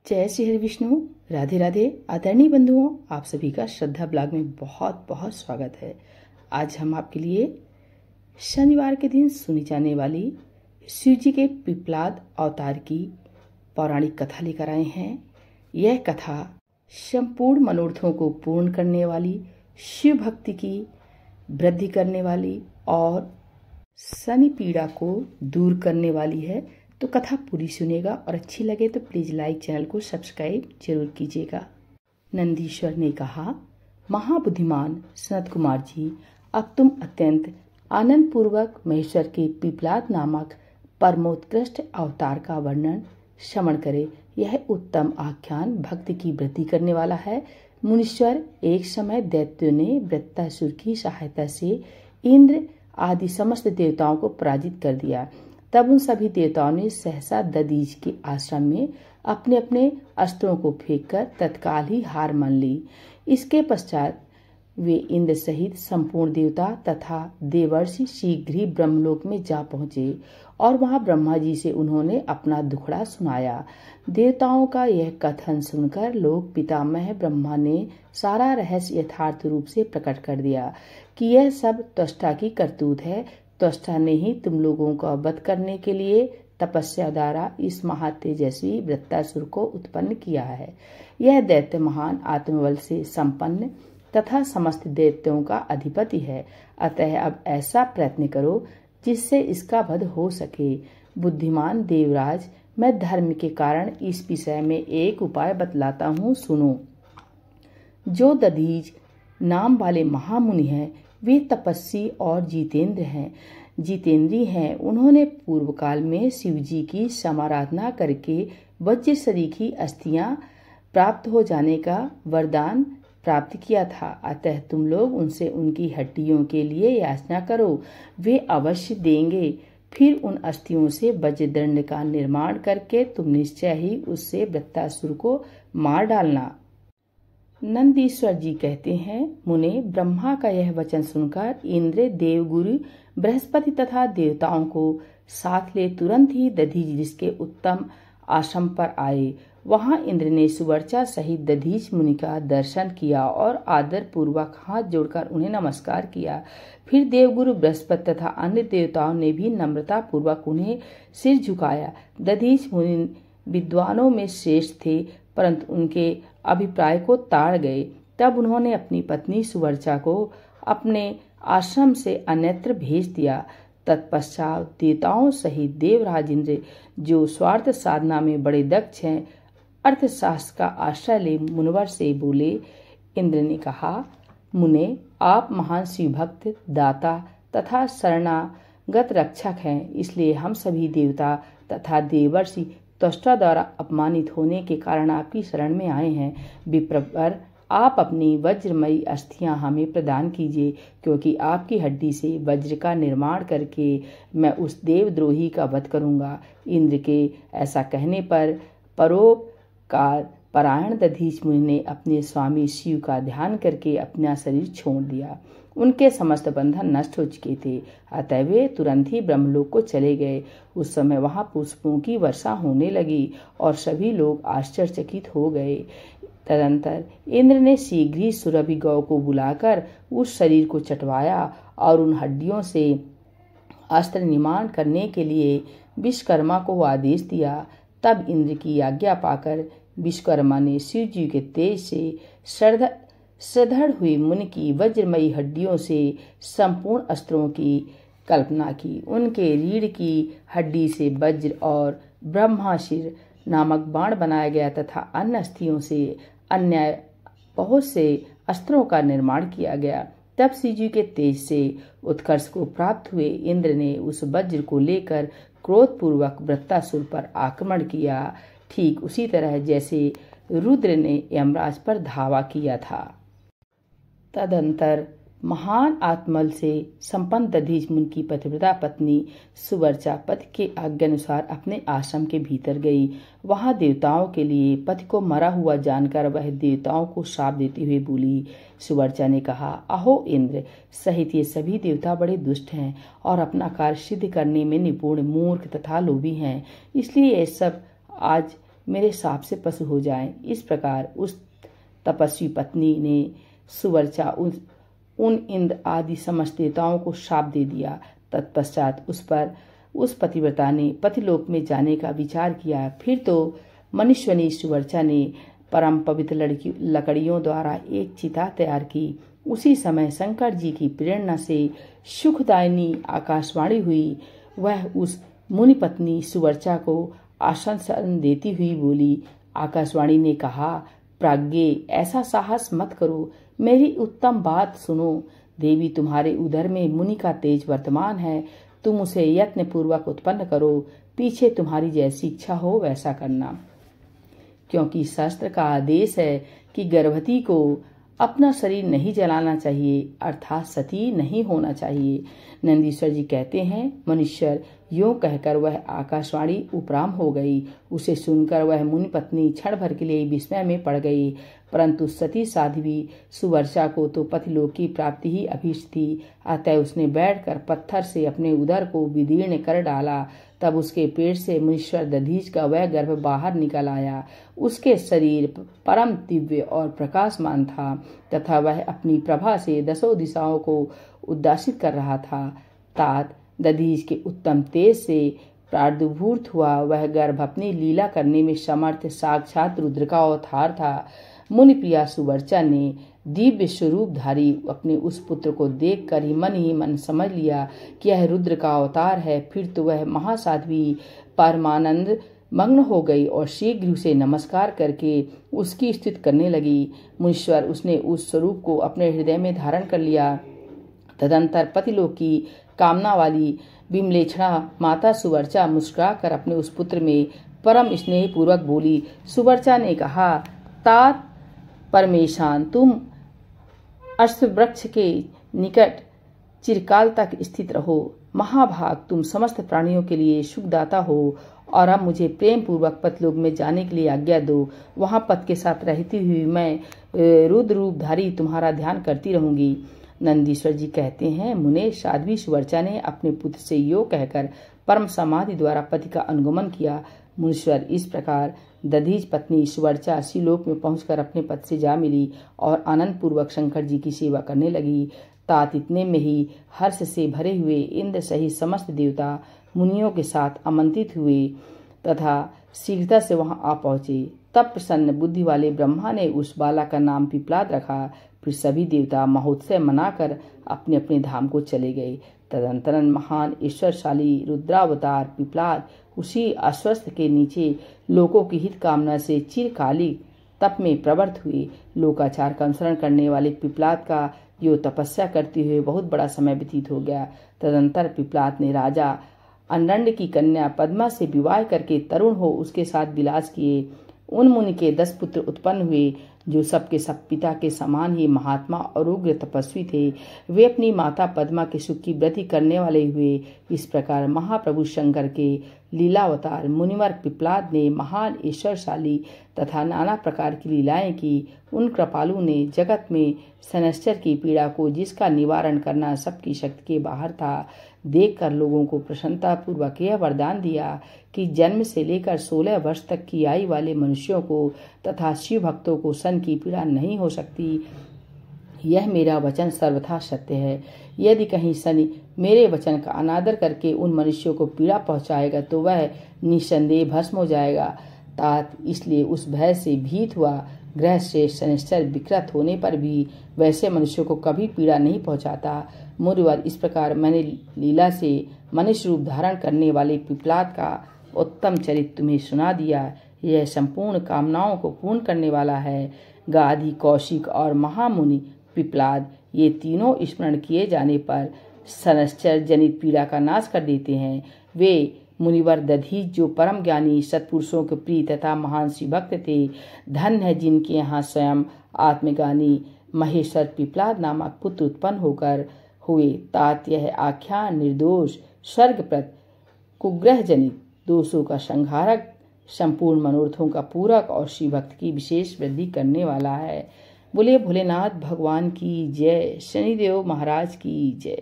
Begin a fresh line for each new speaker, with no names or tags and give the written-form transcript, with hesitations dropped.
जय श्री हरि विष्णु। राधे राधे। आदरणीय बंधुओं, आप सभी का श्रद्धा ब्लॉग में बहुत बहुत स्वागत है। आज हम आपके लिए शनिवार के दिन सुनी जाने वाली शिव जी के पिपलाद अवतार की पौराणिक कथा लेकर आए हैं। यह कथा संपूर्ण मनोरथों को पूर्ण करने वाली, शिव भक्ति की वृद्धि करने वाली और शनि पीड़ा को दूर करने वाली है। तो कथा पूरी सुनेगा और अच्छी लगे तो प्लीज लाइक, चैनल को सब्सक्राइब जरूर कीजिएगा। नंदीश्वर ने कहा, महाबुद्धिमान सनत कुमार जी, अब तुम अत्यंत आनंद पूर्वक महेश्वर के पिपलाद नामक परमोत्कृष्ट अवतार का वर्णन श्रवण करें। यह उत्तम आख्यान भक्ति की वृद्धि करने वाला है। मुनीश्वर, एक समय दैत्यों ने वृत्तासुर की सहायता से इंद्र आदि समस्त देवताओं को पराजित कर दिया। तब उन सभी देवताओं ने सहसा दधीच के आश्रम में अपने अपने अस्त्रों को फेंककर तत्काल ही हार मान ली। इसके पश्चात वे इंद्र सहित संपूर्ण देवता तथा देवर्षि शीघ्र ही ब्रह्मलोक में जा पहुंचे और वहां ब्रह्मा जी से उन्होंने अपना दुखड़ा सुनाया। देवताओं का यह कथन सुनकर लोक पितामह ब्रह्मा ने सारा रहस्य यथार्थ रूप से प्रकट कर दिया कि यह सब त्वष्टा की करतूत है। त्वष्टा ने ही तुम लोगों का वध करने के लिए तपस्या द्वारा इस महातेजस्वी वृत्तासुर को उत्पन्न किया है। यह दैत्य महान आत्मबल से संपन्न तथा समस्त दैत्यों का अधिपति है। अतः अब ऐसा प्रयत्न करो जिससे इसका वध हो सके। बुद्धिमान देवराज, मैं धर्म के कारण इस विषय में एक उपाय बतलाता हूँ, सुनो। जो दधीच नाम वाले महामुनि हैं, वे तपस्वी और जितेंद्री हैं। उन्होंने पूर्व काल में शिव जी की समाराधना करके वज्र सरीखी अस्थियां प्राप्त हो जाने का वरदान प्राप्त किया था। अतः तुम लोग उनसे उनकी हड्डियों के लिए याचना करो, वे अवश्य देंगे। फिर उन अस्थियों से वज्रदंड का निर्माण करके तुम निश्चय ही उससे वृत्तासुर को मार डालना। नंदीश्वर जी कहते हैं, मुने, ब्रह्मा का यह वचन सुनकर इंद्र, देवगुरु बृहस्पति तथा देवताओं को साथ ले तुरंत ही दधीच ऋषि के उत्तम आश्रम पर आए। वहां इंद्र ने सुवर्चा सहित दधीच मुनि का दर्शन किया और आदर पूर्वक हाथ जोड़कर उन्हें नमस्कार किया। फिर देवगुरु बृहस्पति तथा अन्य देवताओं ने भी नम्रता पूर्वक उन्हें सिर झुकाया। दधीच मुनि विद्वानों में श्रेष्ठ थे, परंतु उनके अभिप्राय को ताड़ गए। तब उन्होंने अपनी पत्नी सुवर्चा को अपने आश्रम से अन्यत्र भेज दिया। तत्पश्चात देवताओं सहित देवराज इंद्र, जो स्वार्थ साधना में बड़े दक्ष हैं, अर्थशास्त्र का आश्रय ले मुनिवर से बोले। इंद्र ने कहा, मुने, आप महान शिव भक्त, दाता तथा शरणागत रक्षक हैं, इसलिए हम सभी देवता तथा देवर्षि त्वष्टा द्वारा अपमानित होने के कारण आपकी शरण में आए हैं। विप्रवर, आप अपनी वज्रमयी अस्थियां हमें प्रदान कीजिए, क्योंकि आपकी हड्डी से वज्र का निर्माण करके मैं उस देवद्रोही का वध करूंगा। इंद्र के ऐसा कहने पर परोपकार परायण दधीच मुनि ने अपने स्वामी शिव का ध्यान करके अपना शरीर छोड़ दिया। उनके समस्त बंधन नष्ट हो चुके थे, अतः वे तुरंत ही ब्रह्मलोक को चले गए। उस समय वहां पुष्पों की वर्षा होने लगी और सभी लोग आश्चर्यचकित हो गए। तदंतर इंद्र ने शीघ्र ही सुरभि गौ को बुलाकर उस शरीर को चटवाया और उन हड्डियों से अस्त्र निर्माण करने के लिए विश्वकर्मा को आदेश दिया। तब इंद्र की आज्ञा पाकर विश्वकर्मा ने शिव जी के तेज से सदृढ़ हुई मुनि की वज्रमयी हड्डियों से संपूर्ण अस्त्रों की कल्पना की। उनके रीढ़ की हड्डी से वज्र और ब्रह्माशिर नामक बाण बनाया गया तथा अन्य अस्थियों से अन्य बहुत से अस्त्रों का निर्माण किया गया। तब शिव जी के तेज से उत्कर्ष को प्राप्त हुए इंद्र ने उस वज्र को लेकर क्रोधपूर्वक वृत्तासुर पर आक्रमण किया, ठीक उसी तरह जैसे रुद्र ने यमराज पर धावा किया था। तदंतर महान आत्मबल से संपन्न दधीच मुनि की पतिव्रता पत्नी सुवर्चा पति के आज्ञानुसार अपने आश्रम के भीतर गई। वहां देवताओं के लिए पति को मरा हुआ जानकर वह देवताओं को श्राप देते हुए बोली। सुवर्चा ने कहा, अहो इंद्र सहित ये सभी देवता बड़े दुष्ट हैं और अपना कार्य सिद्ध करने में निपुण, मूर्ख तथा लोभी हैं, इसलिए ये सब आज मेरे साप से पशु हो जाएं। इस प्रकार उस तपस्वी पत्नी ने सुवर्चा उन इंद्र आदि समस्त देवताओं को शाप दे दिया। तत्पश्चात उस पतिव्रता ने पतिलोक में जाने का विचार किया। फिर तो मनुष्यनी सुवर्चा ने परम पवित्र लकड़ियों द्वारा एक चिता तैयार की। उसी समय शंकर जी की प्रेरणा से सुखदायिनी आकाशवाणी हुई। वह उस मुनि पत्नी सुवर्चा को आश्वासन देती हुई बोली। आकाशवाणी ने कहा, प्राज्ञे, ऐसा साहस मत करो, मेरी उत्तम बात सुनो। देवी, तुम्हारे उदर में मुनि का तेज वर्तमान है, तुम उसे यत्न पूर्वक उत्पन्न करो। पीछे तुम्हारी जैसी इच्छा हो वैसा करना, क्योंकि शास्त्र का आदेश है कि गर्भवती को अपना शरीर नहीं जलाना चाहिए, अर्थात सती नहीं होना चाहिए। नंदीश्वर जी कहते हैं, मनुष्य यूं कहकर वह आकाशवाणी उपराम हो गई। उसे सुनकर वह मुनि पत्नी क्षण भर के लिए विस्मय में पड़ गई, परंतु सती साध्वी सुवर्चा को तो पतिलोक की प्राप्ति ही अभीष्ट थी। अतः उसने बैठकर पत्थर से अपने उदर को विदीर्ण कर डाला। तब उसके पेट से मुनीश्वर दधीच का वह गर्भ बाहर निकल आया। उसके शरीर परम दिव्य और प्रकाशमान था तथा वह अपनी प्रभा से दसों दिशाओं को उद्दासित कर रहा था। तात दधीच के उत्तम तेज से प्रादुर्भूत हुआ वह गर्भ अपनी लीला करने में समर्थ साक्षात रुद्र का अवतार था। मुनि प्रिया सुवर्चा ने दिव्य स्वरूपधारी अपने उस पुत्र को देखकर ही मन समझ लिया कि यह रुद्र का अवतार है। फिर तो वह महासाध्वी परमानंद मग्न हो गई और शीघ्र उसे नमस्कार करके उसकी स्तुति करने लगी। मुनीश्वर उसने उस स्वरूप को अपने हृदय में धारण कर लिया। तदंतर पतिलोक की कामना वाली विमलेक्षणा माता सुवर्चा मुस्कुराकर अपने उस पुत्र में परम स्नेह पूर्वक बोली। सुवर्चा ने कहा, तात परमेशान, तुम अश्व वृक्ष के निकट चिरकाल तक स्थित रहो। महाभाग, तुम समस्त प्राणियों के लिए सुखदाता हो और अब मुझे प्रेम पूर्वक पतिलोक में जाने के लिए आज्ञा दो। वहां पति के साथ रहती हुई मैं रुद्र रूपधारी तुम्हारा ध्यान करती रहूंगी। नंदीश्वर जी कहते हैं, मुने साध्वी सुवर्चा ने अपने पुत्र से यो कहकर परम समाधि द्वारा पति का अनुगमन किया। मुनीश्वर इस प्रकार दधीच पत्नी सुवर्चा शिलोक में पहुंचकर अपने पति से जा मिली और आनंद पूर्वक शंकर जी की सेवा करने लगी। तात इतने में ही हर्ष से भरे हुए इंद्र सहित समस्त देवता मुनियों के साथ आमंत्रित हुए तथा शीघ्रता से वहां आ पहुंचे। तब प्रसन्न बुद्धि वाले ब्रह्मा ने उस बाला का नाम पिपलाद रखा। फिर सभी देवता महोत्सव मनाकर अपने अपने धाम को चले गए। तदंतरन महान ईश्वरशाली रुद्रावतार पिपलाद उसी आश्वस्त के नीचे लोगों की हित कामना से चिरकालिक तप में प्रवृत्त हुए। लोकाचार का अनुसरण करने वाले पिपलाद का यो तपस्या करते हुए बहुत बड़ा समय व्यतीत हो गया। तदंतर पिपलाद ने राजा अनरंड की कन्या पद्मा से विवाह करके तरुण हो उसके साथ विलास किए। उन मुनि के 10 पुत्र उत्पन्न हुए जो सबके सब पिता के समान ही महात्मा और उग्र तपस्वी थे। वे अपनी माता पद्मा के सुख की वृद्धि करने वाले हुए। इस प्रकार महाप्रभु शंकर के लीलावतार मुनिवर पिपलाद ने महान ईश्वरशाली तथा नाना प्रकार की लीलाएं की। उन कृपालु ने जगत में शनैश्चर की पीड़ा को, जिसका निवारण करना सबकी शक्ति के बाहर था, देखकर लोगों को प्रसन्नता पूर्वक यह वरदान दिया कि जन्म से लेकर 16 वर्ष तक की आयु वाले मनुष्यों को तथा शिव भक्तों को सन की पीड़ा नहीं हो सकती। यह मेरा वचन सर्वथा सत्य है। यदि कहीं शनि मेरे वचन का अनादर करके उन मनुष्यों को पीड़ा पहुंचाएगा तो वह निस्संदेह भस्म हो जाएगा। तात इसलिए उस भय से भीत हुआ ग्रह से शनिश्चर विकृत होने पर भी वैसे मनुष्यों को कभी पीड़ा नहीं पहुंचाता। मुनिवर, इस प्रकार मैंने लीला से मनुष्य रूप धारण करने वाले पिपलाद का उत्तम चरित्र तुम्हें सुना दिया। यह संपूर्ण कामनाओं को पूर्ण करने वाला है। गाधि, कौशिक और महामुनि पिपलाद, ये तीनों स्मरण किए जाने पर शनैश्चर जनित पीड़ा का नाश कर देते हैं। वे मुनिवर दधीच जो परम ज्ञानी सत्पुरुषों के प्रिय तथा महान शिव भक्त थे, धन है जिनके यहाँ स्वयं आत्मज्ञानी महेश्वर पिपलाद नामक पुत्र उत्पन्न होकर हुए। तात यह आख्यान निर्दोष स्वर्गप्रद कुग्रह जनित दोषों का संहारक, संपूर्ण मनोरथों का पूरक और शिव भक्त की विशेष वृद्धि करने वाला है। बोले भोलेनाथ भगवान की जय। शनिदेव महाराज की जय।